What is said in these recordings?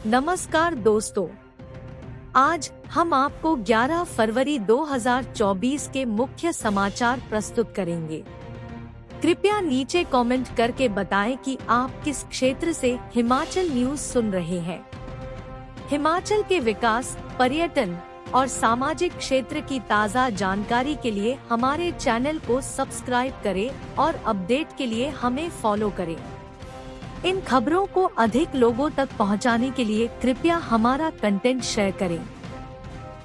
नमस्कार दोस्तों, आज हम आपको 11 फरवरी 2024 के मुख्य समाचार प्रस्तुत करेंगे। कृपया नीचे कमेंट करके बताएं कि आप किस क्षेत्र से हिमाचल न्यूज सुन रहे हैं। हिमाचल के विकास, पर्यटन और सामाजिक क्षेत्र की ताज़ा जानकारी के लिए हमारे चैनल को सब्सक्राइब करें और अपडेट के लिए हमें फॉलो करें। इन खबरों को अधिक लोगों तक पहुंचाने के लिए कृपया हमारा कंटेंट शेयर करें।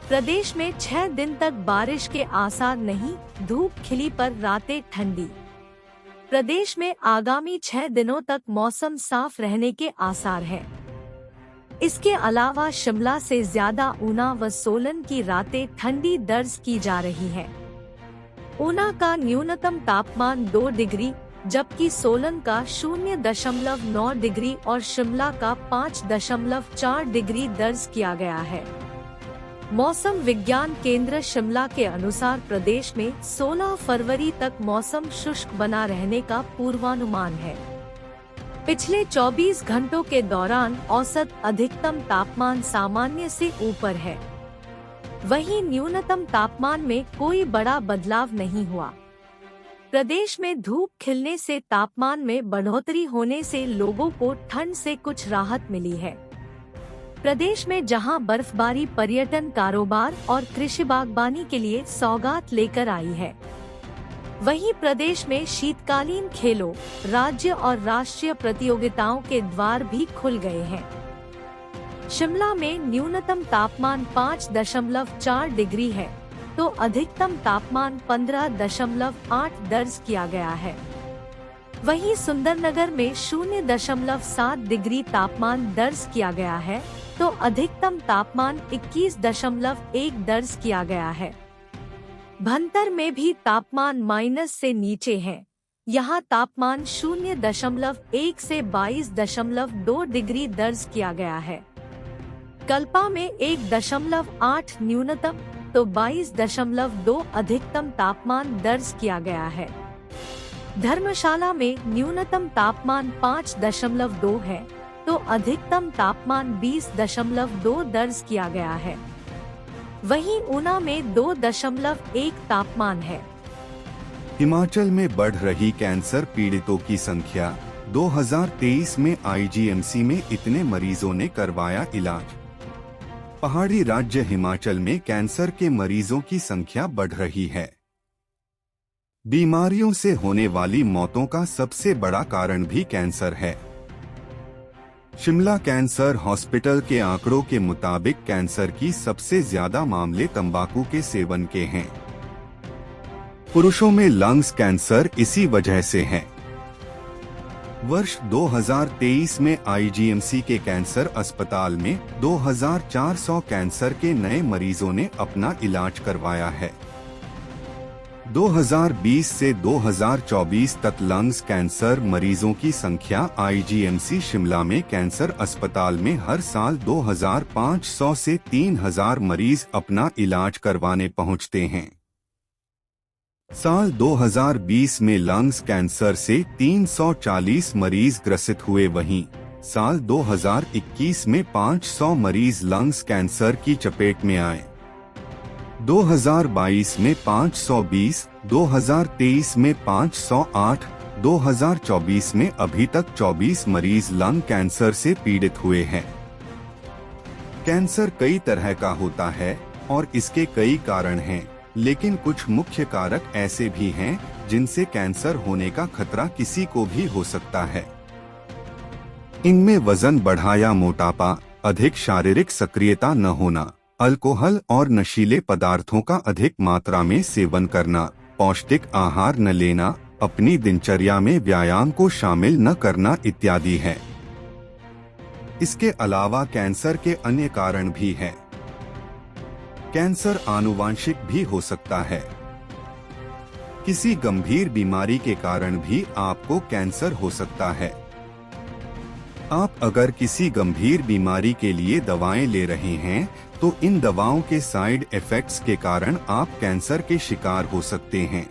प्रदेश में 6 दिन तक बारिश के आसार नहीं, धूप खिली पर रातें ठंडी। प्रदेश में आगामी 6 दिनों तक मौसम साफ रहने के आसार हैं। इसके अलावा शिमला से ज्यादा ऊना व सोलन की रातें ठंडी दर्ज की जा रही हैं। ऊना का न्यूनतम तापमान 2 डिग्री जबकि सोलन का 0.9 डिग्री और शिमला का 5.4 डिग्री दर्ज किया गया है। मौसम विज्ञान केंद्र शिमला के अनुसार प्रदेश में 16 फरवरी तक मौसम शुष्क बना रहने का पूर्वानुमान है। पिछले 24 घंटों के दौरान औसत अधिकतम तापमान सामान्य से ऊपर है। वहीं न्यूनतम तापमान में कोई बड़ा बदलाव नहीं हुआ। प्रदेश में धूप खिलने से तापमान में बढ़ोतरी होने से लोगों को ठंड से कुछ राहत मिली है। प्रदेश में जहां बर्फबारी पर्यटन, कारोबार और कृषि बागवानी के लिए सौगात लेकर आई है, वहीं प्रदेश में शीतकालीन खेलों, राज्य और राष्ट्रीय प्रतियोगिताओं के द्वार भी खुल गए हैं। शिमला में न्यूनतम तापमान 5.4 डिग्री है तो अधिकतम तापमान 15.8 दर्ज किया गया है। वहीं सुंदरनगर में 0.7 डिग्री तापमान दर्ज किया गया है तो अधिकतम तापमान 21.1 दर्ज किया गया है। भंतर में भी तापमान माइनस से नीचे है। यहाँ तापमान 0.1 से 22.2 डिग्री दर्ज किया गया है। कल्पा में 1.8 न्यूनतम तो 22.2 अधिकतम तापमान दर्ज किया गया है। धर्मशाला में न्यूनतम तापमान 5.2 है तो अधिकतम तापमान 20.2 दर्ज किया गया है। वहीं ऊना में 2.1 तापमान है। हिमाचल में बढ़ रही कैंसर पीड़ितों की संख्या। 2023 में आईजीएमसी में इतने मरीजों ने करवाया इलाज। पहाड़ी राज्य हिमाचल में कैंसर के मरीजों की संख्या बढ़ रही है। बीमारियों से होने वाली मौतों का सबसे बड़ा कारण भी कैंसर है। शिमला कैंसर हॉस्पिटल के आंकड़ों के मुताबिक कैंसर की सबसे ज्यादा मामले तंबाकू के सेवन के हैं। पुरुषों में लंग्स कैंसर इसी वजह से है। वर्ष 2023 में आईजीएमसी के कैंसर अस्पताल में 2400 कैंसर के नए मरीजों ने अपना इलाज करवाया है। 2020 से 2024 तक लंग्स कैंसर मरीजों की संख्या आईजीएमसी शिमला में कैंसर अस्पताल में हर साल 2500 से 3000 मरीज अपना इलाज करवाने पहुंचते हैं। साल 2020 में लंग्स कैंसर से 340 मरीज ग्रसित हुए। वहीं साल 2021 में 500 मरीज लंग्स कैंसर की चपेट में आए। 2022 में 520, 2023 में 508, 2024 में अभी तक 24 मरीज लंग कैंसर से पीड़ित हुए हैं। कैंसर कई तरह का होता है और इसके कई कारण हैं, लेकिन कुछ मुख्य कारक ऐसे भी हैं जिनसे कैंसर होने का खतरा किसी को भी हो सकता है। इनमें वजन बढ़ा या मोटापा, अधिक शारीरिक सक्रियता न होना, अल्कोहल और नशीले पदार्थों का अधिक मात्रा में सेवन करना, पौष्टिक आहार न लेना, अपनी दिनचर्या में व्यायाम को शामिल न करना इत्यादि है। इसके अलावा कैंसर के अन्य कारण भी हैं। कैंसर आनुवांशिक भी हो सकता है। किसी गंभीर बीमारी के कारण भी आपको कैंसर हो सकता है। आप अगर किसी गंभीर बीमारी के लिए दवाएं ले रहे हैं तो इन दवाओं के साइड इफेक्ट्स के कारण आप कैंसर के शिकार हो सकते हैं।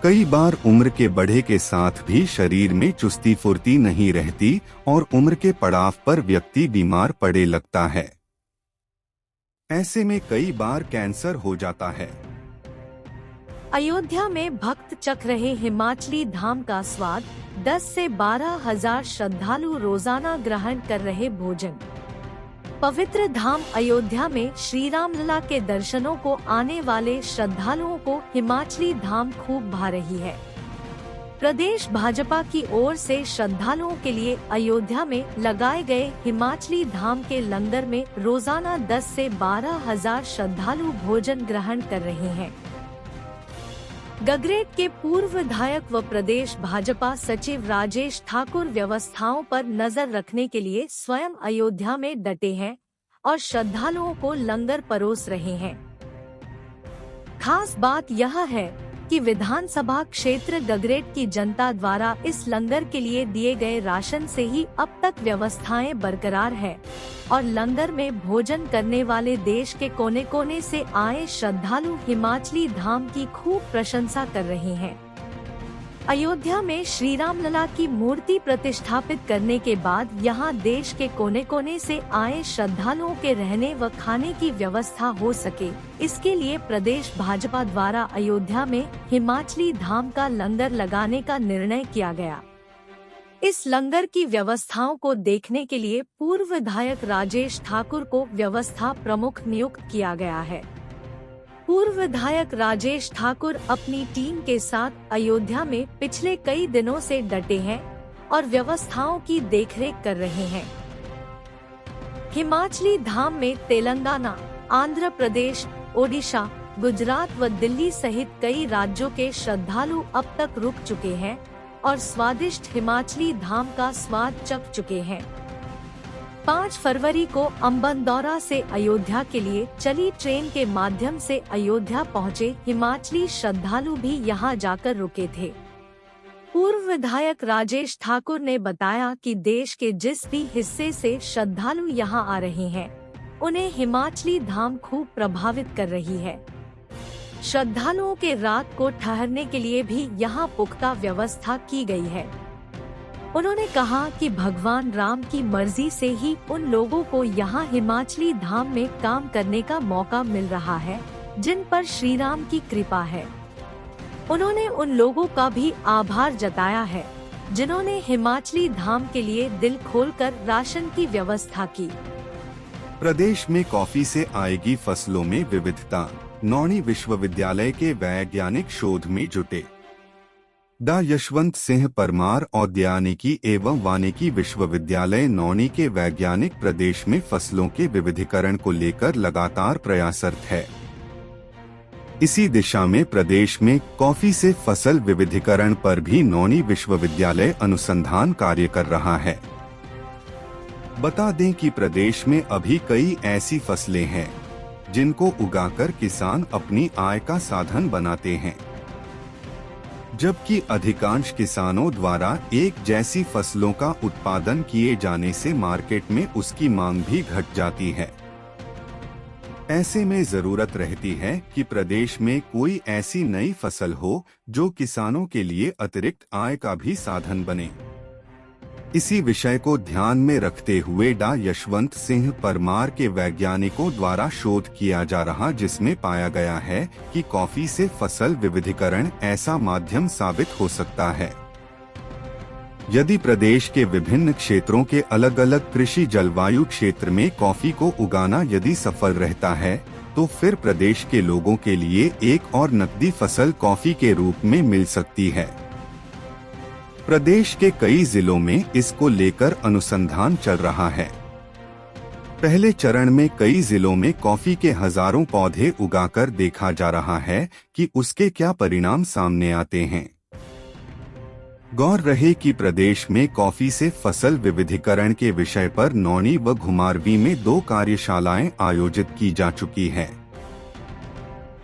कई बार उम्र के बढ़े के साथ भी शरीर में चुस्ती फुर्ती नहीं रहती और उम्र के पड़ाव पर व्यक्ति बीमार पड़े लगता है। ऐसे में कई बार कैंसर हो जाता है। अयोध्या में भक्त चख रहे हिमाचली धाम का स्वाद, 10 से 12 हजार श्रद्धालु रोजाना ग्रहण कर रहे भोजन। पवित्र धाम अयोध्या में श्री राम लला के दर्शनों को आने वाले श्रद्धालुओं को हिमाचली धाम खूब भा रही है। प्रदेश भाजपा की ओर से श्रद्धालुओं के लिए अयोध्या में लगाए गए हिमाचली धाम के लंगर में रोजाना 10 से 12 हजार श्रद्धालु भोजन ग्रहण कर रहे हैं। गगरेट के पूर्व विधायक व प्रदेश भाजपा सचिव राजेश ठाकुर व्यवस्थाओं पर नजर रखने के लिए स्वयं अयोध्या में डटे हैं और श्रद्धालुओं को लंगर परोस रहे हैं। खास बात यह है कि विधानसभा क्षेत्र गगरेट की जनता द्वारा इस लंगर के लिए दिए गए राशन से ही अब तक व्यवस्थाएं बरकरार है और लंगर में भोजन करने वाले देश के कोने कोने से आए श्रद्धालु हिमाचली धाम की खूब प्रशंसा कर रहे हैं। अयोध्या में श्री राम लला की मूर्ति प्रतिष्ठापित करने के बाद यहां देश के कोने कोने से आए श्रद्धालुओं के रहने व खाने की व्यवस्था हो सके, इसके लिए प्रदेश भाजपा द्वारा अयोध्या में हिमाचली धाम का लंगर लगाने का निर्णय किया गया। इस लंगर की व्यवस्थाओं को देखने के लिए पूर्व विधायक राजेश ठाकुर को व्यवस्था प्रमुख नियुक्त किया गया है। पूर्व विधायक राजेश ठाकुर अपनी टीम के साथ अयोध्या में पिछले कई दिनों से डटे हैं और व्यवस्थाओं की देखरेख कर रहे हैं। हिमाचली धाम में तेलंगाना, आंध्र प्रदेश, ओडिशा, गुजरात व दिल्ली सहित कई राज्यों के श्रद्धालु अब तक रुक चुके हैं और स्वादिष्ट हिमाचली धाम का स्वाद चख चुके हैं। 5 फरवरी को अंबनदौरा से अयोध्या के लिए चली ट्रेन के माध्यम से अयोध्या पहुंचे हिमाचली श्रद्धालु भी यहां जाकर रुके थे। पूर्व विधायक राजेश ठाकुर ने बताया कि देश के जिस भी हिस्से से श्रद्धालु यहां आ रहे हैं, उन्हें हिमाचली धाम खूब प्रभावित कर रही है। श्रद्धालुओं के रात को ठहरने के लिए भी यहां पुख्ता व्यवस्था की गई है। उन्होंने कहा कि भगवान राम की मर्जी से ही उन लोगों को यहाँ हिमाचली धाम में काम करने का मौका मिल रहा है, जिन पर श्री राम की कृपा है। उन्होंने उन लोगों का भी आभार जताया है, जिन्होंने हिमाचली धाम के लिए दिल खोलकर राशन की व्यवस्था की। प्रदेश में कॉफी से आएगी फसलों में विविधता, नौणी विश्वविद्यालय के वैज्ञानिक शोध में जुटे। डॉ यशवंत सिंह परमार औद्यानिकी एवं वानिकी विश्वविद्यालय नौणी के वैज्ञानिक प्रदेश में फसलों के विविधीकरण को लेकर लगातार प्रयासरत है। इसी दिशा में प्रदेश में कॉफी से फसल विविधीकरण पर भी नौणी विश्वविद्यालय अनुसंधान कार्य कर रहा है। बता दें कि प्रदेश में अभी कई ऐसी फसलें हैं जिनको उगाकर किसान अपनी आय का साधन बनाते हैं, जबकि अधिकांश किसानों द्वारा एक जैसी फसलों का उत्पादन किए जाने से मार्केट में उसकी मांग भी घट जाती है। ऐसे में जरूरत रहती है कि प्रदेश में कोई ऐसी नई फसल हो जो किसानों के लिए अतिरिक्त आय का भी साधन बने। इसी विषय को ध्यान में रखते हुए डॉ यशवंत सिंह परमार के वैज्ञानिकों द्वारा शोध किया जा रहा, जिसमें पाया गया है कि कॉफी से फसल विविधीकरण ऐसा माध्यम साबित हो सकता है। यदि प्रदेश के विभिन्न क्षेत्रों के अलग अलग कृषि जलवायु क्षेत्र में कॉफी को उगाना यदि सफल रहता है, तो फिर प्रदेश के लोगों के लिए एक और नकदी फसल कॉफी के रूप में मिल सकती है। प्रदेश के कई जिलों में इसको लेकर अनुसंधान चल रहा है। पहले चरण में कई जिलों में कॉफी के हजारों पौधे उगाकर देखा जा रहा है कि उसके क्या परिणाम सामने आते हैं। गौर रहे कि प्रदेश में कॉफी से फसल विविधीकरण के विषय पर नौणी व घुमारवीं में 2 कार्यशालाएं आयोजित की जा चुकी है।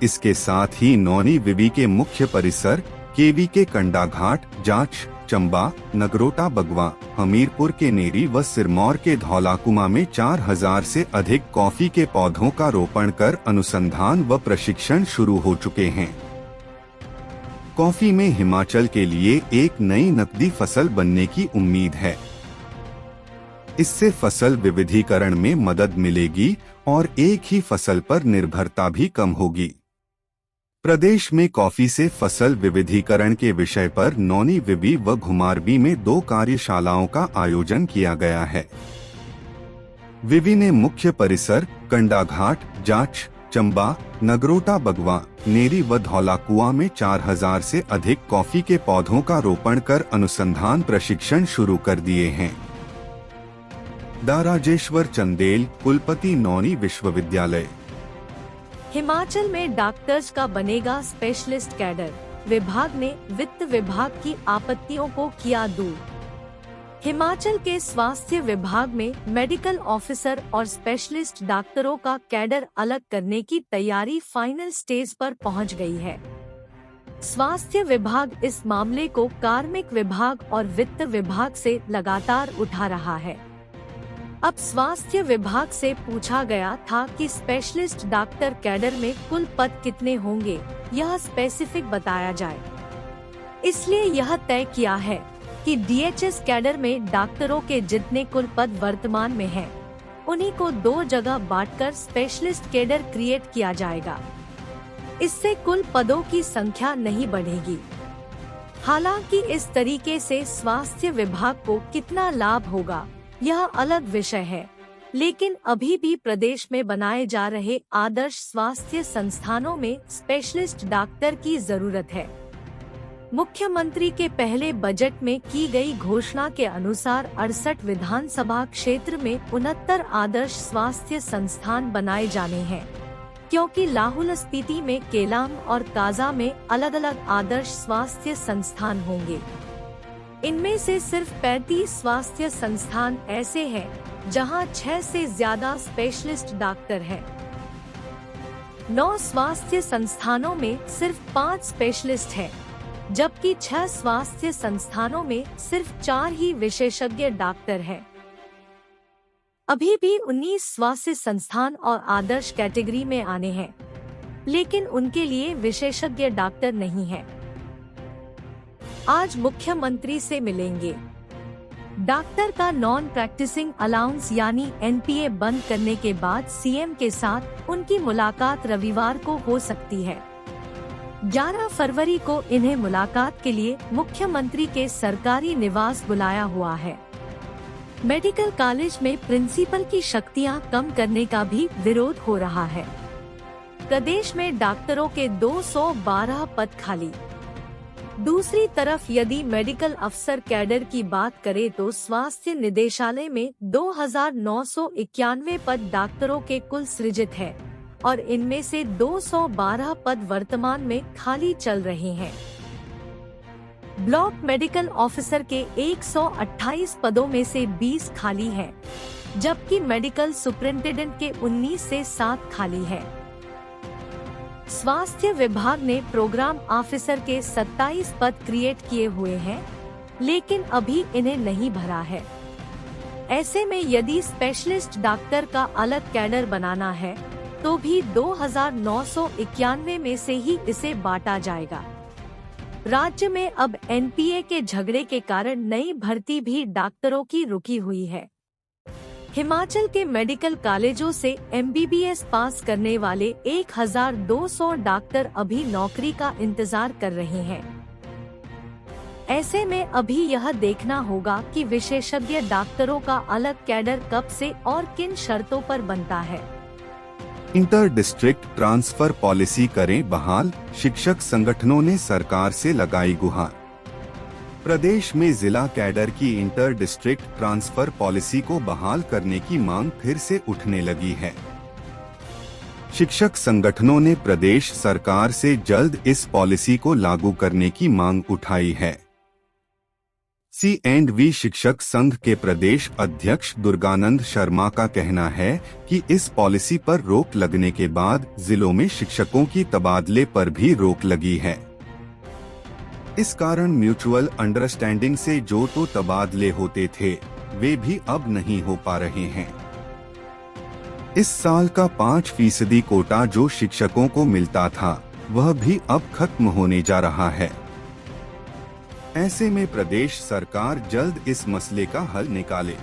इसके साथ ही नौणी विवि के मुख्य परिसर, केवी के कंडाघाट, जांच, चंबा, नगरोटा बगवा, हमीरपुर के नेरी व सिरमौर के धौलाकुमा में 4000 से अधिक कॉफी के पौधों का रोपण कर अनुसंधान व प्रशिक्षण शुरू हो चुके हैं। कॉफी में हिमाचल के लिए एक नई नकदी फसल बनने की उम्मीद है। इससे फसल विविधीकरण में मदद मिलेगी और एक ही फसल पर निर्भरता भी कम होगी। प्रदेश में कॉफी से फसल विविधीकरण के विषय पर नौनी, विबी व घुमारवी में 2 कार्यशालाओं का आयोजन किया गया है। विबी ने मुख्य परिसर कंडाघाट, जाच, चंबा, नगरोटा, बगवा, नेरी व धौलाकुआं में 4000 से अधिक कॉफी के पौधों का रोपण कर अनुसंधान प्रशिक्षण शुरू कर दिए हैं। डा राजेश्वर चंदेल, कुलपति, नौनी विश्वविद्यालय। हिमाचल में डॉक्टर्स का बनेगा स्पेशलिस्ट कैडर, विभाग ने वित्त विभाग की आपत्तियों को किया दूर। हिमाचल के स्वास्थ्य विभाग में मेडिकल ऑफिसर और स्पेशलिस्ट डॉक्टरों का कैडर अलग करने की तैयारी फाइनल स्टेज पर पहुंच गई है। स्वास्थ्य विभाग इस मामले को कार्मिक विभाग और वित्त विभाग से लगातार उठा रहा है। अब स्वास्थ्य विभाग से पूछा गया था कि स्पेशलिस्ट डॉक्टर कैडर में कुल पद कितने होंगे, यह स्पेसिफिक बताया जाए। इसलिए यह तय किया है कि डीएचएस कैडर में डॉक्टरों के जितने कुल पद वर्तमान में हैं, उन्हीं को 2 जगह बांटकर स्पेशलिस्ट कैडर क्रिएट किया जाएगा। इससे कुल पदों की संख्या नहीं बढ़ेगी। हालांकि इस तरीके से स्वास्थ्य विभाग को कितना लाभ होगा, यह अलग विषय है, लेकिन अभी भी प्रदेश में बनाए जा रहे आदर्श स्वास्थ्य संस्थानों में स्पेशलिस्ट डॉक्टर की जरूरत है। मुख्यमंत्री के पहले बजट में की गई घोषणा के अनुसार 68 विधानसभा क्षेत्र में 69 आदर्श स्वास्थ्य संस्थान बनाए जाने हैं, क्योंकि लाहौल स्पीति में केलांग और काजा में अलग अलग आदर्श स्वास्थ्य संस्थान होंगे। इनमें से सिर्फ 35 स्वास्थ्य संस्थान ऐसे हैं जहां 6 से ज्यादा स्पेशलिस्ट डॉक्टर हैं। 9 स्वास्थ्य संस्थानों में सिर्फ 5 स्पेशलिस्ट हैं, जबकि 6 स्वास्थ्य संस्थानों में सिर्फ 4 ही विशेषज्ञ डॉक्टर हैं। अभी भी 19 स्वास्थ्य संस्थान और आदर्श कैटेगरी में आने हैं, लेकिन उनके लिए विशेषज्ञ डॉक्टर नहीं है। आज मुख्यमंत्री से मिलेंगे। डॉक्टर का नॉन प्रैक्टिसिंग अलाउंस यानी एनपीए बंद करने के बाद सीएम के साथ उनकी मुलाकात रविवार को हो सकती है। 11 फरवरी को इन्हें मुलाकात के लिए मुख्यमंत्री के सरकारी निवास बुलाया हुआ है। मेडिकल कॉलेज में प्रिंसिपल की शक्तियां कम करने का भी विरोध हो रहा है। प्रदेश में डॉक्टरों के 212 पद खाली। दूसरी तरफ यदि मेडिकल अफसर कैडर की बात करें तो स्वास्थ्य निदेशालय में 2991 पद डॉक्टरों के कुल सृजित है और इनमें से 212 पद वर्तमान में खाली चल रहे हैं। ब्लॉक मेडिकल ऑफिसर के 128 पदों में से 20 खाली हैं, जबकि मेडिकल सुपरिंटेंडेंट के 19 से 7 खाली है। स्वास्थ्य विभाग ने प्रोग्राम ऑफिसर के 27 पद क्रिएट किए हुए हैं, लेकिन अभी इन्हें नहीं भरा है। ऐसे में यदि स्पेशलिस्ट डॉक्टर का अलग कैडर बनाना है तो भी 2991 में से ही इसे बांटा जाएगा। राज्य में अब एनपीए के झगड़े के कारण नई भर्ती भी डॉक्टरों की रुकी हुई है। हिमाचल के मेडिकल कॉलेजों से एमबीबीएस पास करने वाले 1200 डॉक्टर अभी नौकरी का इंतजार कर रहे हैं। ऐसे में अभी यह देखना होगा कि विशेषज्ञ डॉक्टरों का अलग कैडर कब से और किन शर्तों पर बनता है। इंटर डिस्ट्रिक्ट ट्रांसफर पॉलिसी करें बहाल, शिक्षक संगठनों ने सरकार से लगाई गुहार। प्रदेश में जिला कैडर की इंटर डिस्ट्रिक्ट ट्रांसफर पॉलिसी को बहाल करने की मांग फिर से उठने लगी है। शिक्षक संगठनों ने प्रदेश सरकार से जल्द इस पॉलिसी को लागू करने की मांग उठाई है। C&V शिक्षक संघ के प्रदेश अध्यक्ष दुर्गानंद शर्मा का कहना है कि इस पॉलिसी पर रोक लगने के बाद जिलों में शिक्षकों की तबादले पर भी रोक लगी है। इस कारण म्यूचुअल अंडरस्टैंडिंग से जो तो तबादले होते थे वे भी अब नहीं हो पा रहे हैं। इस साल का 5% कोटा जो शिक्षकों को मिलता था वह भी अब खत्म होने जा रहा है। ऐसे में प्रदेश सरकार जल्द इस मसले का हल निकाले।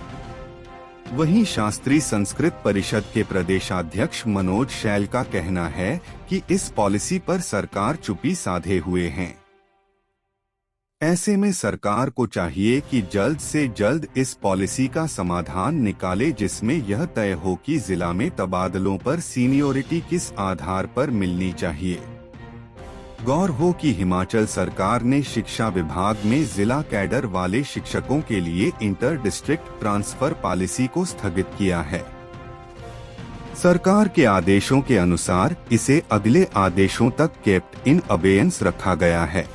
वहीं शास्त्री संस्कृत परिषद के प्रदेशाध्यक्ष मनोज शैल का कहना है कि इस पॉलिसी पर सरकार चुप्पी साधे हुए हैं। ऐसे में सरकार को चाहिए कि जल्द से जल्द इस पॉलिसी का समाधान निकाले, जिसमें यह तय हो कि जिला में तबादलों पर सीनियोरिटी किस आधार पर मिलनी चाहिए। गौर हो कि हिमाचल सरकार ने शिक्षा विभाग में जिला कैडर वाले शिक्षकों के लिए इंटर डिस्ट्रिक्ट ट्रांसफर पॉलिसी को स्थगित किया है। सरकार के आदेशों के अनुसार इसे अगले आदेशों तक केप्ट इन अबेयंस रखा गया है।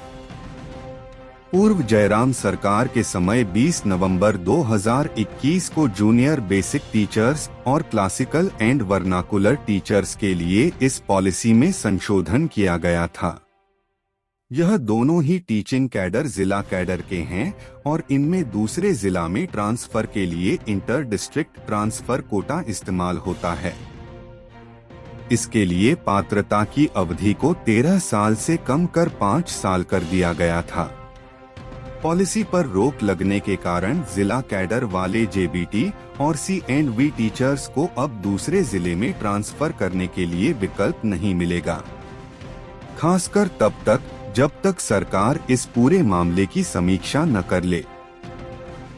पूर्व जयराम सरकार के समय 20 नवंबर 2021 को जूनियर बेसिक टीचर्स और क्लासिकल एंड वर्नाकुलर टीचर्स के लिए इस पॉलिसी में संशोधन किया गया था। यह दोनों ही टीचिंग कैडर जिला कैडर के हैं और इनमें दूसरे जिला में ट्रांसफर के लिए इंटर डिस्ट्रिक्ट ट्रांसफर कोटा इस्तेमाल होता है। इसके लिए पात्रता की अवधि को 13 साल से कम कर 5 साल कर दिया गया था। पॉलिसी पर रोक लगने के कारण जिला कैडर वाले जेबीटी और CNV टीचर्स को अब दूसरे जिले में ट्रांसफर करने के लिए विकल्प नहीं मिलेगा, खासकर तब तक जब तक सरकार इस पूरे मामले की समीक्षा न कर ले।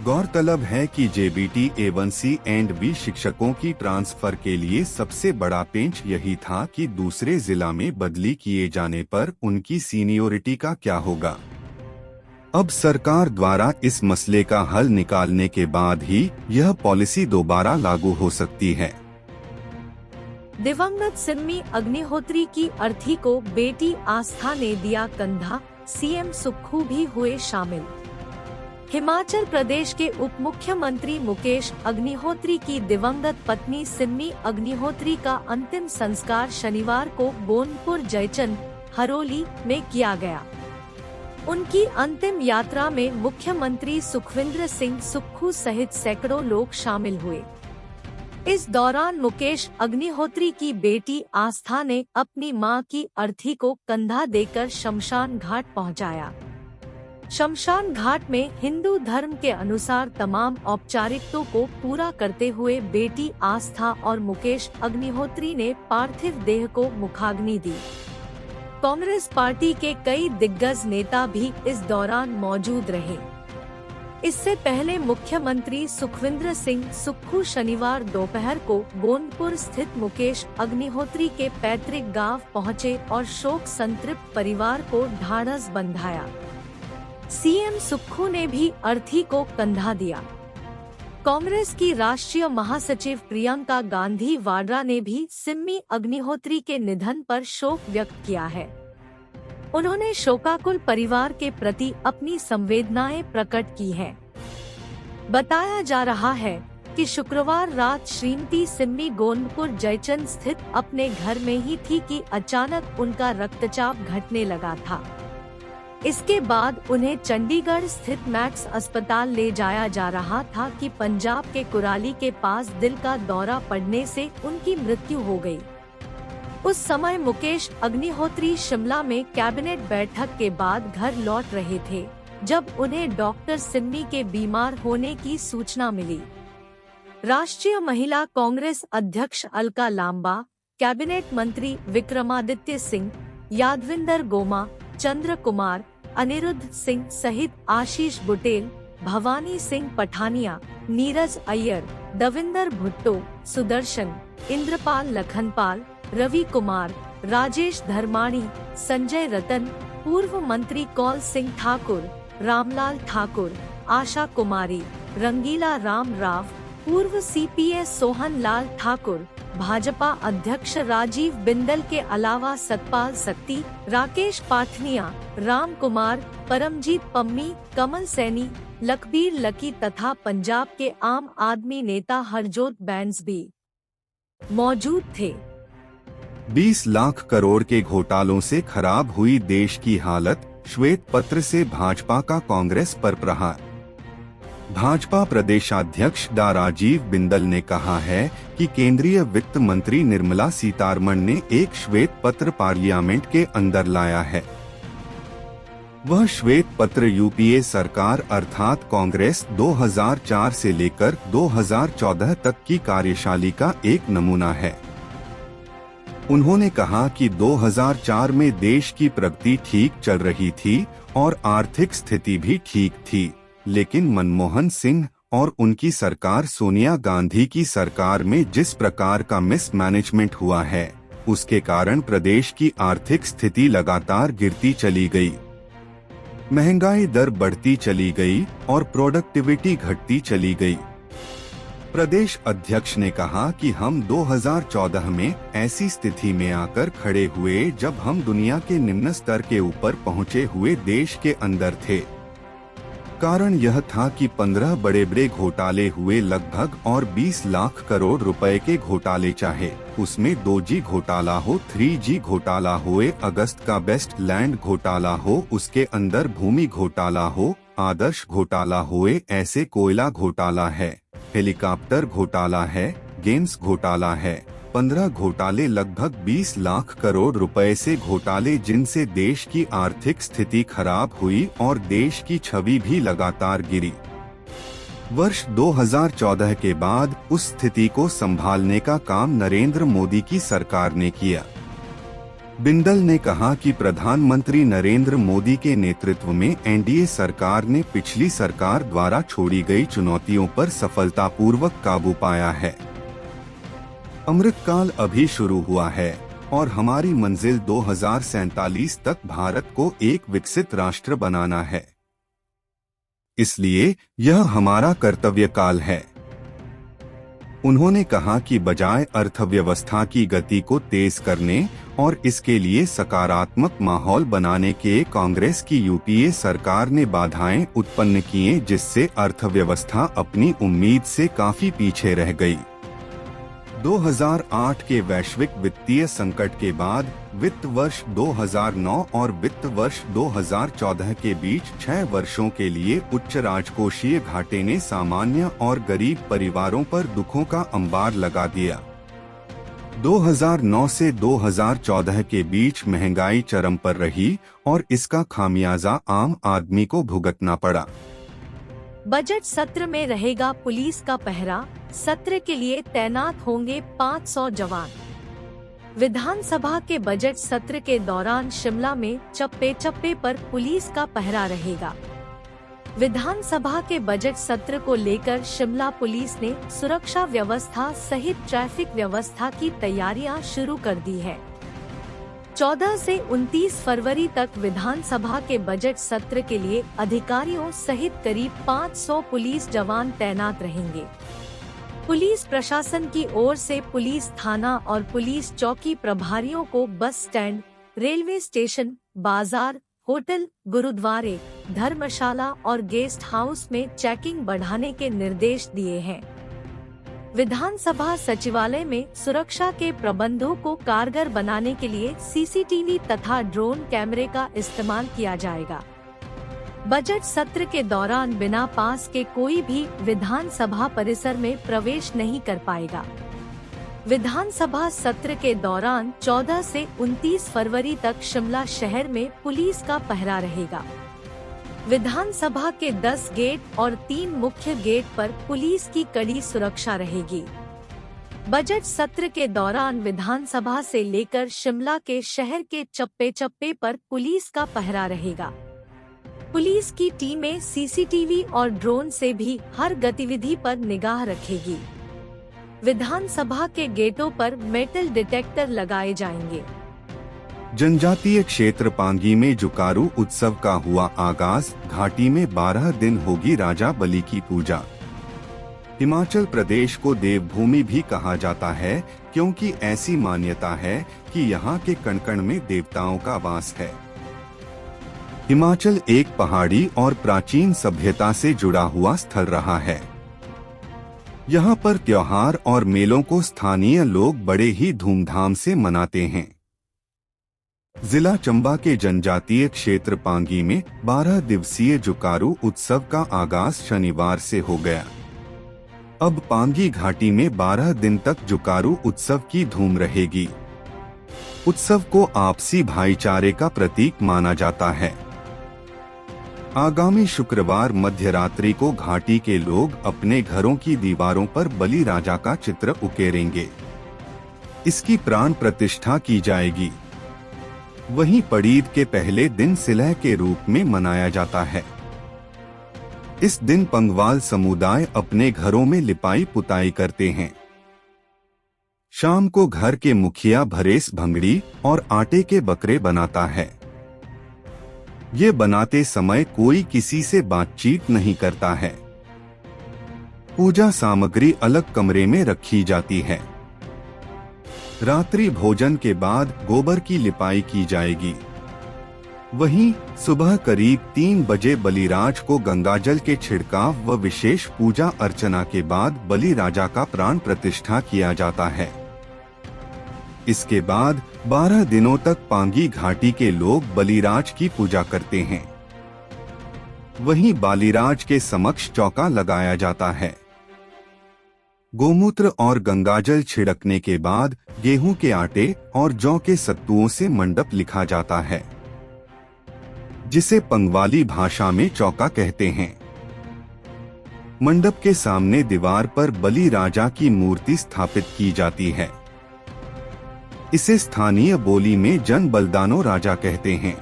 गौरतलब है कि जेबीटी एवं CNV शिक्षकों की ट्रांसफर के लिए सबसे बड़ा पेंच यही था कि दूसरे जिला में बदली किए जाने पर उनकी सीनियोरिटी का क्या होगा। अब सरकार द्वारा इस मसले का हल निकालने के बाद ही यह पॉलिसी दोबारा लागू हो सकती है। दिवंगत सिम्मी अग्निहोत्री की अर्थी को बेटी आस्था ने दिया कंधा, CM सुक्खू भी हुए शामिल। हिमाचल प्रदेश के उप मुख्यमंत्री मुकेश अग्निहोत्री की दिवंगत पत्नी सिम्मी अग्निहोत्री का अंतिम संस्कार शनिवार को गोंदपुर जयचंद हरोली में किया गया। उनकी अंतिम यात्रा में मुख्यमंत्री सुखविंदर सिंह सुक्खू सहित सैकड़ों लोग शामिल हुए। इस दौरान मुकेश अग्निहोत्री की बेटी आस्था ने अपनी मां की अर्थी को कंधा देकर शमशान घाट पहुंचाया। शमशान घाट में हिंदू धर्म के अनुसार तमाम औपचारिकताओं को पूरा करते हुए बेटी आस्था और मुकेश अग्निहोत्री ने पार्थिव देह को मुखाग्नि दी। कांग्रेस पार्टी के कई दिग्गज नेता भी इस दौरान मौजूद रहे। इससे पहले मुख्यमंत्री सुखविंदर सिंह सुक्खू शनिवार दोपहर को गोंदपुर स्थित मुकेश अग्निहोत्री के पैतृक गांव पहुंचे और शोक संतृप्त परिवार को ढाढ़स बंधाया। CM सुक्खू ने भी अर्थी को कंधा दिया। कांग्रेस की राष्ट्रीय महासचिव प्रियंका गांधी वाड्रा ने भी सिम्मी अग्निहोत्री के निधन पर शोक व्यक्त किया है। उन्होंने शोकाकुल परिवार के प्रति अपनी संवेदनाएं प्रकट की हैं। बताया जा रहा है कि शुक्रवार रात श्रीमती सिम्मी गोंदपुर जयचंद स्थित अपने घर में ही थी कि अचानक उनका रक्तचाप घटने लगा था। इसके बाद उन्हें चंडीगढ़ स्थित मैक्स अस्पताल ले जाया जा रहा था कि पंजाब के कुराली के पास दिल का दौरा पड़ने से उनकी मृत्यु हो गई। उस समय मुकेश अग्निहोत्री शिमला में कैबिनेट बैठक के बाद घर लौट रहे थे, जब उन्हें डॉक्टर सिम्मी के बीमार होने की सूचना मिली। राष्ट्रीय महिला कांग्रेस अध्यक्ष अलका लांबा, कैबिनेट मंत्री विक्रमादित्य सिंह, यादविंदर गोमा, चंद्र कुमार, अनिरुद्ध सिंह सहित आशीष बुटेल, भवानी सिंह पठानिया, नीरज अय्यर, दविंदर भुट्टो, सुदर्शन, इंद्रपाल लखनपाल, रवि कुमार, राजेश धर्माणी, संजय रतन, पूर्व मंत्री कौल सिंह ठाकुर, रामलाल ठाकुर, आशा कुमारी, रंगीला राम राव, पूर्व CPS सोहन लाल ठाकुर, भाजपा अध्यक्ष राजीव बिंदल के अलावा सतपाल सत्ती, राकेश पाठनिया, राम कुमार, परमजीत पम्मी, कमल सैनी, लखबीर लकी तथा पंजाब के आम आदमी नेता हरजोत बैंस भी मौजूद थे। 20 लाख करोड़ के घोटालों से खराब हुई देश की हालत, श्वेत पत्र से भाजपा का कांग्रेस पर प्रहार। भाजपा प्रदेशाध्यक्ष डा राजीव बिंदल ने कहा है कि केंद्रीय वित्त मंत्री निर्मला सीतारमण ने एक श्वेत पत्र पार्लियामेंट के अंदर लाया है। वह श्वेत पत्र यूपीए सरकार अर्थात कांग्रेस 2004 से लेकर 2014 तक की कार्यशैली का एक नमूना है। उन्होंने कहा कि 2004 में देश की प्रगति ठीक चल रही थी और आर्थिक स्थिति भी ठीक थी, लेकिन मनमोहन सिंह और उनकी सरकार सोनिया गांधी की सरकार में जिस प्रकार का मिसमैनेजमेंट हुआ है, उसके कारण प्रदेश की आर्थिक स्थिति लगातार गिरती चली गई, महंगाई दर बढ़ती चली गई और प्रोडक्टिविटी घटती चली गई। प्रदेश अध्यक्ष ने कहा कि हम 2014 में ऐसी स्थिति में आकर खड़े हुए जब हम दुनिया के निम्न स्तर के ऊपर पहुंचे हुए देश के अंदर थे। कारण यह था कि 15 बड़े बड़े घोटाले हुए लगभग और 20 लाख करोड़ रुपए के घोटाले, चाहे उसमें 2G घोटाला हो, 3G घोटाला होए, अगस्त का बेस्ट लैंड घोटाला हो, उसके अंदर भूमि घोटाला हो, आदर्श घोटाला होए, ऐसे कोयला घोटाला है, हेलीकॉप्टर घोटाला है, गेम्स घोटाला है, 15 घोटाले लगभग 20 लाख करोड़ रुपए से घोटाले, जिनसे देश की आर्थिक स्थिति खराब हुई और देश की छवि भी लगातार गिरी। वर्ष 2014 के बाद उस स्थिति को संभालने का काम नरेंद्र मोदी की सरकार ने किया। बिंदल ने कहा कि प्रधानमंत्री नरेंद्र मोदी के नेतृत्व में एनडीए सरकार ने पिछली सरकार द्वारा छोड़ी गई चुनौतियों पर सफलतापूर्वक काबू पाया है। अमृतकाल अभी शुरू हुआ है और हमारी मंजिल 2047 तक भारत को एक विकसित राष्ट्र बनाना है। इसलिए यह हमारा कर्तव्य काल है। उन्होंने कहा कि बजाय अर्थव्यवस्था की गति को तेज करने और इसके लिए सकारात्मक माहौल बनाने के कांग्रेस की यूपीए सरकार ने बाधाएं उत्पन्न किए, जिससे अर्थव्यवस्था अपनी उम्मीद से काफी पीछे रह गई। 2008 के वैश्विक वित्तीय संकट के बाद वित्त वर्ष 2009 और वित्त वर्ष 2014 के बीच 6 वर्षों के लिए उच्च राजकोषीय घाटे ने सामान्य और गरीब परिवारों पर दुखों का अंबार लगा दिया। 2009 से 2014 के बीच महंगाई चरम पर रही और इसका खामियाजा आम आदमी को भुगतना पड़ा। बजट सत्र में रहेगा पुलिस का पहरा, सत्र के लिए तैनात होंगे 500 जवान। विधानसभा के बजट सत्र के दौरान शिमला में चप्पे चप्पे पर पुलिस का पहरा रहेगा। विधानसभा के बजट सत्र को लेकर शिमला पुलिस ने सुरक्षा व्यवस्था सहित ट्रैफिक व्यवस्था की तैयारियां शुरू कर दी है। 14 से 29 फरवरी तक विधानसभा के बजट सत्र के लिए अधिकारियों सहित करीब 500 पुलिस जवान तैनात रहेंगे। पुलिस प्रशासन की ओर से पुलिस थाना और पुलिस चौकी प्रभारियों को बस स्टैंड, रेलवे स्टेशन, बाजार, होटल, गुरुद्वारे, धर्मशाला और गेस्ट हाउस में चेकिंग बढ़ाने के निर्देश दिए हैं। विधानसभा सचिवालय में सुरक्षा के प्रबंधों को कारगर बनाने के लिए सीसीटीवी तथा ड्रोन कैमरे का इस्तेमाल किया जाएगा। बजट सत्र के दौरान बिना पास के कोई भी विधानसभा परिसर में प्रवेश नहीं कर पाएगा। विधानसभा सत्र के दौरान 14 से 29 फरवरी तक शिमला शहर में पुलिस का पहरा रहेगा। विधानसभा के 10 गेट और 3 मुख्य गेट पर पुलिस की कड़ी सुरक्षा रहेगी। बजट सत्र के दौरान विधानसभा से लेकर शिमला के शहर के चप्पे चप्पे पर पुलिस का पहरा रहेगा। पुलिस की टीमें सीसीटीवी और ड्रोन से भी हर गतिविधि पर निगाह रखेगी। विधानसभा के गेटों पर मेटल डिटेक्टर लगाए जाएंगे। जनजातीय क्षेत्र पांगी में जुकारू उत्सव का हुआ आगाज, घाटी में 12 दिन होगी राजा बलि की पूजा। हिमाचल प्रदेश को देवभूमि भी कहा जाता है क्योंकि ऐसी मान्यता है कि यहाँ के कण कण में देवताओं का वास है। हिमाचल एक पहाड़ी और प्राचीन सभ्यता से जुड़ा हुआ स्थल रहा है। यहाँ पर त्योहार और मेलों को स्थानीय लोग बड़े ही धूमधाम से मनाते हैं। जिला चंबा के जनजातीय क्षेत्र पांगी में 12 दिवसीय जुकारू उत्सव का आगाज शनिवार से हो गया। अब पांगी घाटी में 12 दिन तक जुकारू उत्सव की धूम रहेगी। उत्सव को आपसी भाईचारे का प्रतीक माना जाता है। आगामी शुक्रवार मध्यरात्रि को घाटी के लोग अपने घरों की दीवारों पर बलि राजा का चित्र उकेरेंगे। इसकी प्राण प्रतिष्ठा की जाएगी। वहीं पड़ीद के पहले दिन सिलह के रूप में मनाया जाता है। इस दिन पंगवाल समुदाय अपने घरों में लिपाई पुताई करते हैं। शाम को घर के मुखिया भरेस भंगड़ी और आटे के बकरे बनाता है। ये बनाते समय कोई किसी से बातचीत नहीं करता है। पूजा सामग्री अलग कमरे में रखी जाती है। रात्रि भोजन के बाद गोबर की लिपाई की जाएगी। वहीं सुबह करीब 3 बजे बलिराज को गंगाजल के छिड़काव व विशेष पूजा अर्चना के बाद बलि राजा का प्राण प्रतिष्ठा किया जाता है। इसके बाद 12 दिनों तक पांगी घाटी के लोग बलिराज की पूजा करते हैं। वहीं बालीराज के समक्ष चौका लगाया जाता है। गोमूत्र और गंगाजल छिड़कने के बाद गेहूं के आटे और जौ के सत्तुओं से मंडप लिखा जाता है, जिसे पंगवाली भाषा में चौका कहते हैं। मंडप के सामने दीवार पर बलि राजा की मूर्ति स्थापित की जाती है। इसे स्थानीय बोली में जन बलदानो राजा कहते हैं।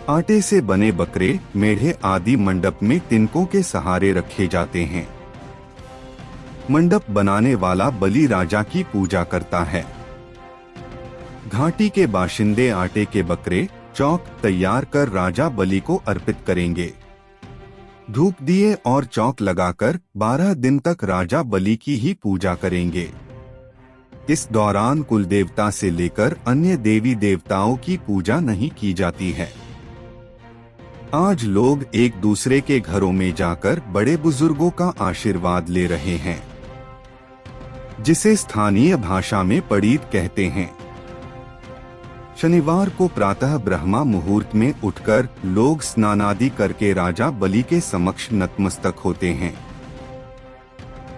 आटे से बने बकरे, मेढ़े आदि मंडप में तिनकों के सहारे रखे जाते हैं। मंडप बनाने वाला बलि राजा की पूजा करता है। घाटी के बाशिंदे आटे के बकरे, चौक तैयार कर राजा बलि को अर्पित करेंगे। धूप दिए और चौक लगाकर 12 दिन तक राजा बलि की ही पूजा करेंगे। इस दौरान कुल देवता से लेकर अन्य देवी देवताओं की पूजा नहीं की जाती है। आज लोग एक दूसरे के घरों में जाकर बड़े बुजुर्गों का आशीर्वाद ले रहे हैं, जिसे स्थानीय भाषा में पड़ीद कहते हैं। शनिवार को प्रातः ब्रह्मा मुहूर्त में उठकर लोग स्नानादि करके राजा बलि के समक्ष नतमस्तक होते हैं।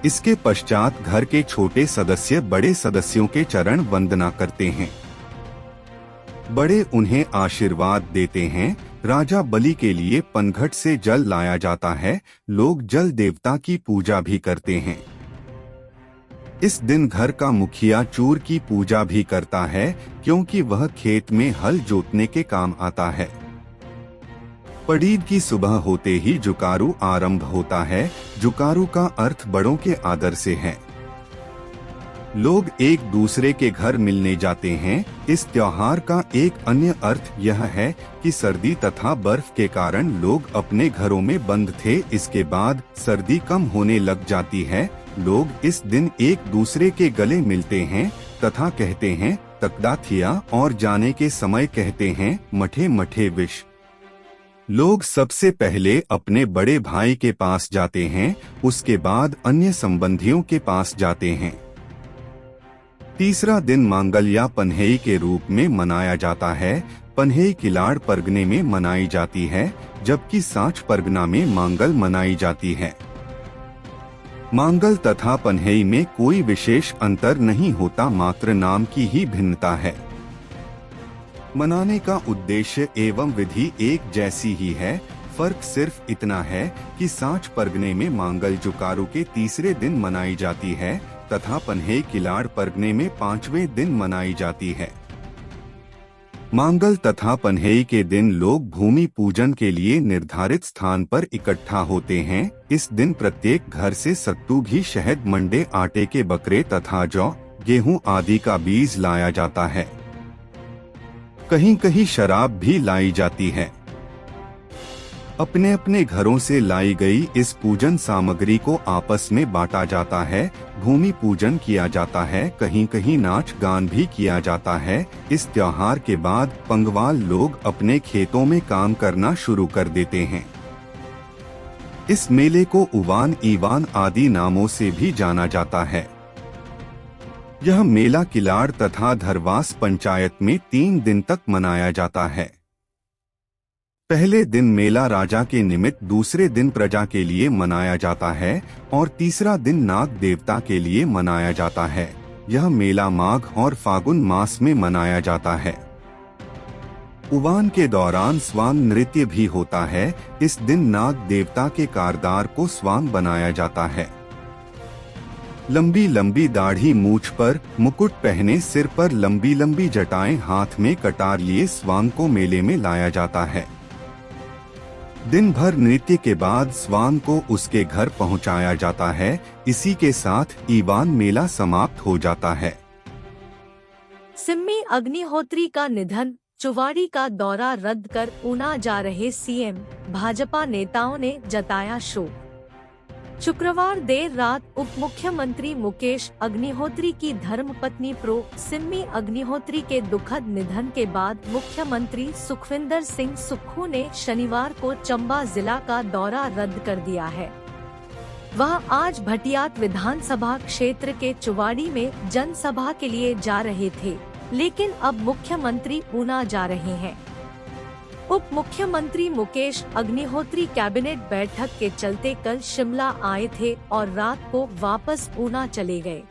इसके पश्चात घर के छोटे सदस्य बड़े सदस्यों के चरण वंदना करते हैं। बड़े उन्हें आशीर्वाद देते हैं। राजा बलि के लिए पनघट से जल लाया जाता है। लोग जल देवता की पूजा भी करते हैं। इस दिन घर का मुखिया चूर की पूजा भी करता है, क्योंकि वह खेत में हल जोतने के काम आता है। पड़ीद की सुबह होते ही जुकारू आरंभ होता है। जुकारू का अर्थ बड़ों के आदर से है। लोग एक दूसरे के घर मिलने जाते हैं। इस त्योहार का एक अन्य अर्थ यह है कि सर्दी तथा बर्फ के कारण लोग अपने घरों में बंद थे। इसके बाद सर्दी कम होने लग जाती है। लोग इस दिन एक दूसरे के गले मिलते हैं तथा कहते हैं तकदा थिया, और जाने के समय कहते हैं मठे मठे विश। लोग सबसे पहले अपने बड़े भाई के पास जाते हैं, उसके बाद अन्य संबंधियों के पास जाते हैं। तीसरा दिन मांगल्या पन्हेई के रूप में मनाया जाता है। पन्हेई किलाड़ परगने में मनाई जाती है, जबकि सांच परगना में मांगल मनाई जाती है। मांगल तथा पन्हेई में कोई विशेष अंतर नहीं होता, मात्र नाम की ही भिन्नता है। मनाने का उद्देश्य एवं विधि एक जैसी ही है। फर्क सिर्फ इतना है कि सांच परगने में मांगल जुकारू के तीसरे दिन मनाई जाती है तथा पन्हेई किलाड़ परगने में 5वें दिन मनाई जाती है। मांगल तथा पन्हेई के दिन लोग भूमि पूजन के लिए निर्धारित स्थान पर इकट्ठा होते हैं। इस दिन प्रत्येक घर से सत्तू, घी, शहद, मंडे, आटे के बकरे तथा जौ, गेहूं आदि का बीज लाया जाता है। कहीं कहीं शराब भी लाई जाती है। अपने अपने घरों से लाई गई इस पूजन सामग्री को आपस में बांटा जाता है। भूमि पूजन किया जाता है। कहीं कहीं नाच गान भी किया जाता है। इस त्योहार के बाद पंगवाल लोग अपने खेतों में काम करना शुरू कर देते हैं। इस मेले को उवान ईवान आदि नामों से भी जाना जाता है। यह मेला किलाड़ तथा धरवास पंचायत में 3 दिन तक मनाया जाता है। पहले दिन मेला राजा के निमित्त, दूसरे दिन प्रजा के लिए मनाया जाता है और तीसरा दिन नाग देवता के लिए मनाया जाता है। यह मेला माघ और फागुन मास में मनाया जाता है। उवान के दौरान स्वांग नृत्य भी होता है। इस दिन नाग देवता के कारदार को स्वांग बनाया जाता है। लंबी लंबी दाढ़ी, मूछ पर मुकुट पहने, सिर पर लंबी लंबी जटाएं, हाथ में कटार लिए स्वांग को मेले में लाया जाता है। दिन भर नृत्य के बाद स्वांग को उसके घर पहुंचाया जाता है। इसी के साथ ईवान मेला समाप्त हो जाता है। सिम्मी अग्निहोत्री का निधन, चुवाड़ी का दौरा रद्द कर ऊना जा रहे सीएम, भाजपा नेताओं ने जताया शोक। शुक्रवार देर रात उप मुख्यमंत्री मुकेश अग्निहोत्री की धर्मपत्नी प्रो सिम्मी अग्निहोत्री के दुखद निधन के बाद मुख्यमंत्री सुखविंदर सिंह सुक्खू ने शनिवार को चंबा जिला का दौरा रद्द कर दिया है। वह आज भटियात विधानसभा क्षेत्र के चुवाड़ी में जनसभा के लिए जा रहे थे, लेकिन अब मुख्यमंत्री ऊना जा रहे हैं। उप मुख्यमंत्री मुकेश अग्निहोत्री कैबिनेट बैठक के चलते कल शिमला आए थे और रात को वापस ऊना चले गए।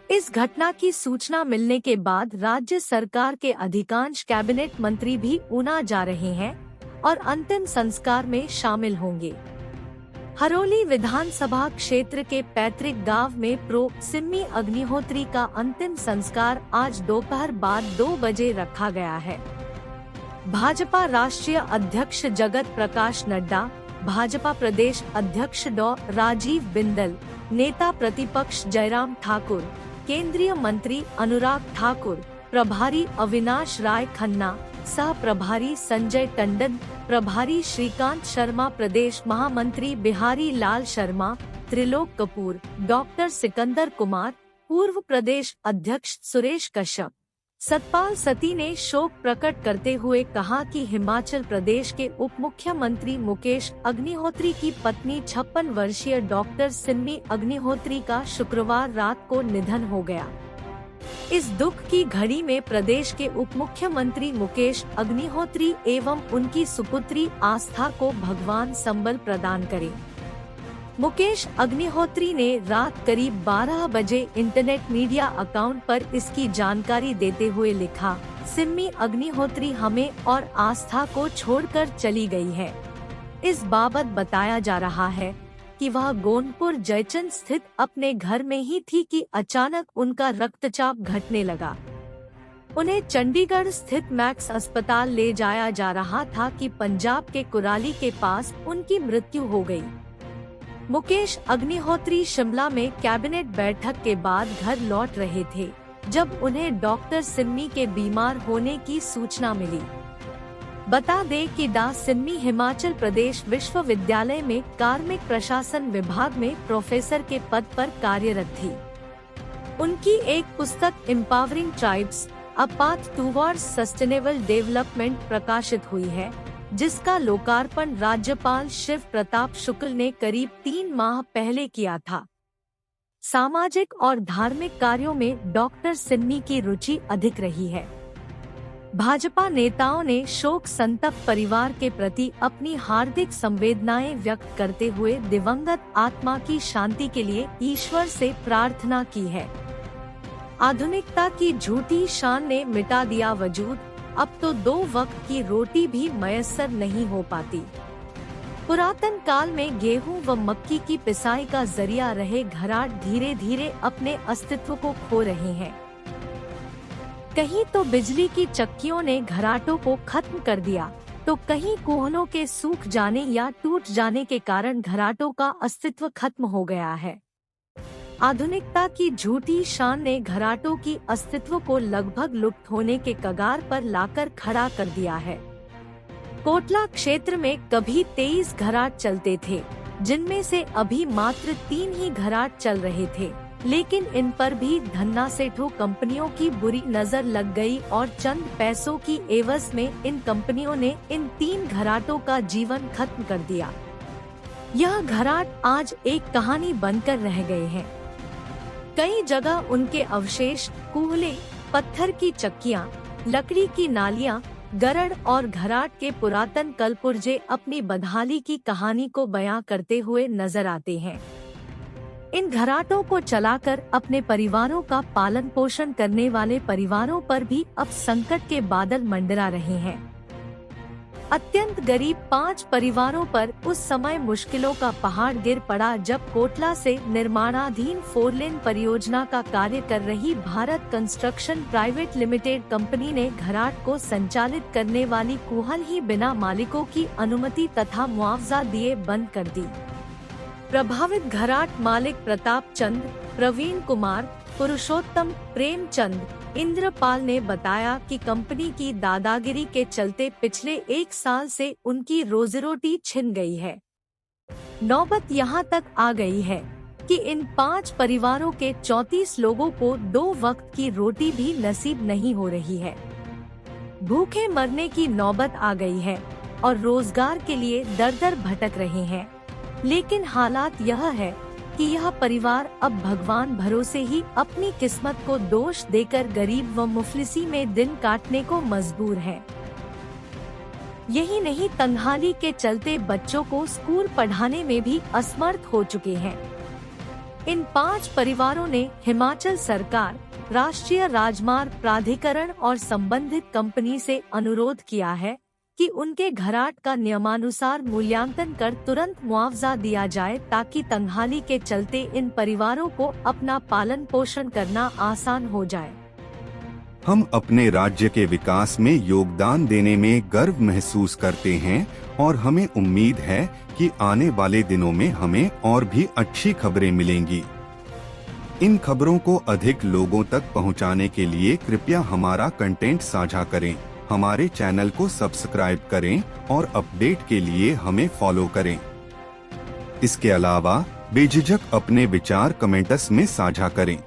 इस घटना की सूचना मिलने के बाद राज्य सरकार के अधिकांश कैबिनेट मंत्री भी ऊना जा रहे हैं और अंतिम संस्कार में शामिल होंगे। हरोली विधानसभा क्षेत्र के पैतृक गांव में प्रो सिम्मी अग्निहोत्री का अंतिम संस्कार आज दोपहर बाद 2 बजे रखा गया है। भाजपा राष्ट्रीय अध्यक्ष जगत प्रकाश नड्डा, भाजपा प्रदेश अध्यक्ष डॉ राजीव बिंदल, नेता प्रतिपक्ष जयराम ठाकुर, केंद्रीय मंत्री अनुराग ठाकुर, प्रभारी अविनाश राय खन्ना, सह प्रभारी संजय टंडन, प्रभारी श्रीकांत शर्मा, प्रदेश महामंत्री बिहारी लाल शर्मा, त्रिलोक कपूर, डॉक्टर सिकंदर कुमार, पूर्व प्रदेश अध्यक्ष सुरेश कश्यप, सतपाल सती ने शोक प्रकट करते हुए कहा कि हिमाचल प्रदेश के उप मुख्यमंत्री मुकेश अग्निहोत्री की पत्नी 56 वर्षीय डॉक्टर सिम्मी अग्निहोत्री का शुक्रवार रात को निधन हो गया। इस दुख की घड़ी में प्रदेश के उप मुख्यमंत्री मुकेश अग्निहोत्री एवं उनकी सुपुत्री आस्था को भगवान संबल प्रदान करे। मुकेश अग्निहोत्री ने रात करीब 12 बजे इंटरनेट मीडिया अकाउंट पर इसकी जानकारी देते हुए लिखा, सिम्मी अग्निहोत्री हमें और आस्था को छोड़कर चली गई है। इस बाबत बताया जा रहा है कि वह गोंदपुर जयचंद स्थित अपने घर में ही थी कि अचानक उनका रक्तचाप घटने लगा। उन्हें चंडीगढ़ स्थित मैक्स अस्पताल ले जाया जा रहा था कि पंजाब के कुराली के पास उनकी मृत्यु हो गई। मुकेश अग्निहोत्री शिमला में कैबिनेट बैठक के बाद घर लौट रहे थे जब उन्हें डॉक्टर सिम्मी के बीमार होने की सूचना मिली। बता दें कि डॉ सिम्मी हिमाचल प्रदेश विश्वविद्यालय में कार्मिक प्रशासन विभाग में प्रोफेसर के पद पर कार्यरत थी। उनकी एक पुस्तक empowering tribes, a path towards sustainable development प्रकाशित हुई है, जिसका लोकार्पण राज्यपाल शिव प्रताप शुक्ल ने करीब 3 माह पहले किया था। सामाजिक और धार्मिक कार्यों में डॉक्टर सिम्मी की रुचि अधिक रही है। भाजपा नेताओं ने शोक संतप्त परिवार के प्रति अपनी हार्दिक संवेदनाएं व्यक्त करते हुए दिवंगत आत्मा की शांति के लिए ईश्वर से प्रार्थना की है। आधुनिकता की झूठी शान ने मिटा दिया वजूद, अब तो 2 वक्त की रोटी भी मयस्सर नहीं हो पाती। पुरातन काल में गेहूं व मक्की की पिसाई का जरिया रहे घराट धीरे धीरे अपने अस्तित्व को खो रहे हैं। कहीं तो बिजली की चक्कियों ने घराटों को खत्म कर दिया, तो कहीं कुहनों के सूख जाने या टूट जाने के कारण घराटों का अस्तित्व खत्म हो गया है। आधुनिकता की झूठी शान ने घराटों की अस्तित्व को लगभग लुप्त होने के कगार पर लाकर खड़ा कर दिया है। कोटला क्षेत्र में कभी 23 घराट चलते थे, जिनमें से अभी मात्र 3 ही घराट चल रहे थे, लेकिन इन पर भी धन्ना सेठों कंपनियों की बुरी नजर लग गई और चंद पैसों की एवज में इन कंपनियों ने इन 3 घराटों का जीवन खत्म कर दिया। यह घराट आज एक कहानी बनकर रह गए हैं। कई जगह उनके अवशेष, कूहले, पत्थर की चक्कियां, लकड़ी की नालियां, गरड़ और घराट के पुरातन कलपुर्जे अपनी बदहाली की कहानी को बयां करते हुए नजर आते हैं। इन घराटों को चलाकर अपने परिवारों का पालन पोषण करने वाले परिवारों पर भी अब संकट के बादल मंडरा रहे हैं। अत्यंत गरीब 5 परिवारों पर उस समय मुश्किलों का पहाड़ गिर पड़ा जब कोटला से निर्माणाधीन 4 लेन परियोजना का कार्य कर रही Bharat construction private limited company ने घराट को संचालित करने वाली कूहल ही बिना मालिकों की अनुमति तथा मुआवजा दिए बंद कर दी। प्रभावित घराट मालिक प्रताप चंद, प्रवीण कुमार, पुरुषोत्तम, प्रेमचंद, इंद्रपाल ने बताया कि कंपनी की दादागिरी के चलते पिछले 1 साल से उनकी रोजी रोटी छिन गई है। नौबत यहां तक आ गई है कि इन 5 परिवारों के 34 लोगों को 2 वक्त की रोटी भी नसीब नहीं हो रही है। भूखे मरने की नौबत आ गई है और रोजगार के लिए दर-दर भटक रहे हैं। लेकिन हालात यह है कि यह परिवार अब भगवान भरोसे ही अपनी किस्मत को दोष देकर गरीब व मुफलिसी में दिन काटने को मजबूर है। यही नहीं, तंगहाली के चलते बच्चों को स्कूल पढ़ाने में भी असमर्थ हो चुके हैं। इन 5 परिवारों ने हिमाचल सरकार, राष्ट्रीय राजमार्ग प्राधिकरण और संबंधित कंपनी से अनुरोध किया है कि उनके घराट का नियमानुसार मूल्यांकन कर तुरंत मुआवजा दिया जाए ताकि तंगहाली के चलते इन परिवारों को अपना पालन पोषण करना आसान हो जाए। हम अपने राज्य के विकास में योगदान देने में गर्व महसूस करते हैं और हमें उम्मीद है कि आने वाले दिनों में हमें और भी अच्छी खबरें मिलेंगी। इन खबरों को अधिक लोगों तक पहुंचाने के लिए कृपया हमारा कंटेंट साझा करें, हमारे चैनल को सब्सक्राइब करें और अपडेट के लिए हमें फॉलो करें। इसके अलावा बेझिझक अपने विचार कमेंट्स में साझा करें।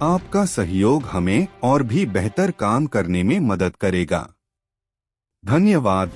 आपका सहयोग हमें और भी बेहतर काम करने में मदद करेगा। धन्यवाद।